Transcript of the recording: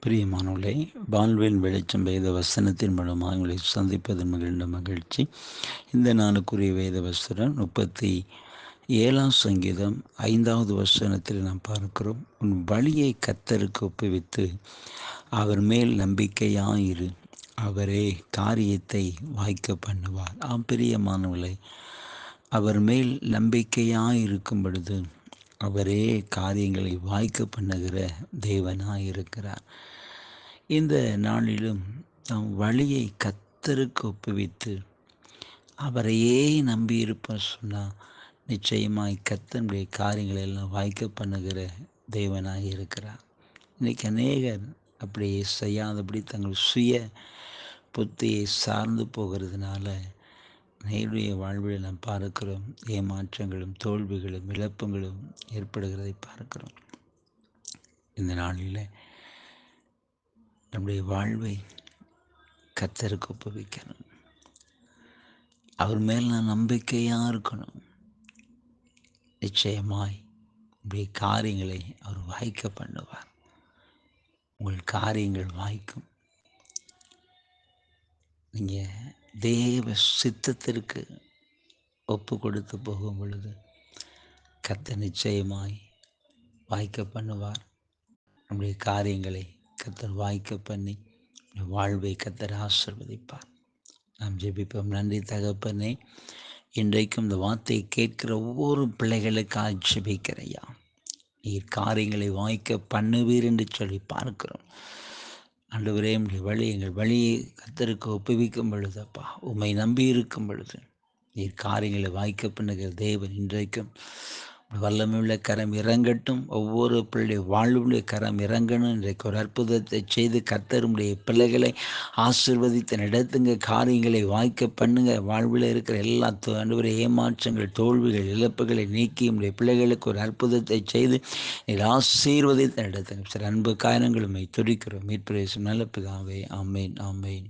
பிரியமானவர்களே, வாழ்வின் வெளிச்சம் வேத வசனத்தின் மூலமாக உங்களை சந்திப்பதன் மகிழ்ந்த மகிழ்ச்சி. இந்த நாளுக்குரிய வேத வசனம் 37ஆம் சங்கீதம் 5வது வசனத்தில் நாம் பார்க்கிறோம். உன் வழியை கர்த்தருக்கு ஒப்புவித்து அவர் மேல் நம்பிக்கையாயிரு, அவரே காரியத்தை வாய்க்க பண்ணுவார். பிரியமானவர்களே, அவர் மேல் நம்பிக்கையாயிருக்கும் பொழுது அவரே காரியங்களை வாய்க்க பண்ணுகிற தேவனாயிருக்கிறார். இந்த நாளிலும் நாம் வழியை கர்த்தருக்கு ஒப்புவித்து அவரையே நம்பியிருப்போம் சொன்னால் நிச்சயமாய் கர்த்தருடைய காரியங்களை எல்லாம் வாய்க்க பண்ணுகிற தேவனாக இருக்கிறார். இன்றைக்கி அநேகர் அப்படியே செய்யாதபடி தங்கள் சுய புத்தியை சார்ந்து போகிறதுனால நேருடைய வாழ்வில் நாம் பார்க்கிறோம். ஏமாற்றங்களும் தோல்விகளும் இழப்புகளும் ஏற்படுகிறதை பார்க்கிறோம். இந்த நாளில் நம்முடைய வாழ்வை கர்த்தருக்கு ஒப்புவிக்கணும். அவர் மேல் நான் நம்பிக்கையாக இருக்கணும். நிச்சயமாய் உங்களுடைய காரியங்களை அவர் வாய்க்க பண்ணுவார். உங்கள் காரியங்கள் வாய்க்கும். நீங்கள் தேவ சித்தத்திற்கு ஒப்பு கொடுத்து போகும் பொழுது கர்த்தர் நிச்சயமாய் வாய்க்க பண்ணுவார். நம்முடைய காரியங்களை கர்த்தர் வாய்க்க பண்ணி வாழ்வை கர்த்தர் ஆசீர்வதிப்பார். நாம் ஜெபிப்போம். நன்றி தகப்பனே, இன்றைக்கும் இந்த வார்த்தையை கேட்கிற ஒவ்வொரு பிள்ளைகளுக்காக ஜெபிக்கிறையா. நீர் காரியங்களை வாய்க்க பண்ணுவீர் என்று சொல்லி பார்க்கிறோம். ஆண்டவரே, எங்கள் வழியை கர்த்தருக்கு ஒப்புவிக்கும் பொழுதப்பா, உம்மை நம்பி இருக்கும் பொழுது நீர் காரியங்களை வாய்க்க பண்ணுகிற தேவன். இன்றைக்கும் வல்லமையுள்ள கரம் இறங்கட்டும். ஒவ்வொரு பிள்ளைய வாழ்வுடைய கரம் இறங்கணும். இன்றைக்கு ஒரு அற்புதத்தை செய்து கர்த்தருடைய பிள்ளைகளை ஆசீர்வதித்து நடத்துங்க. காரியங்களை வாய்க்க பண்ணுங்க. வாழ்வில் இருக்கிற எல்லா ஆண்டவரே ஏமாற்றங்கள், தோல்விகள், இழப்புகளை நீக்கி உடைய பிள்ளைகளுக்கு ஒரு அற்புதத்தை செய்து நீர் ஆசீர்வதித்து நடத்துங்க. சில அன்பு காரணங்களுமை துடிக்கிறோம். மீட்பு நல்ல பிதாவே. ஆமேன், ஆமேன்.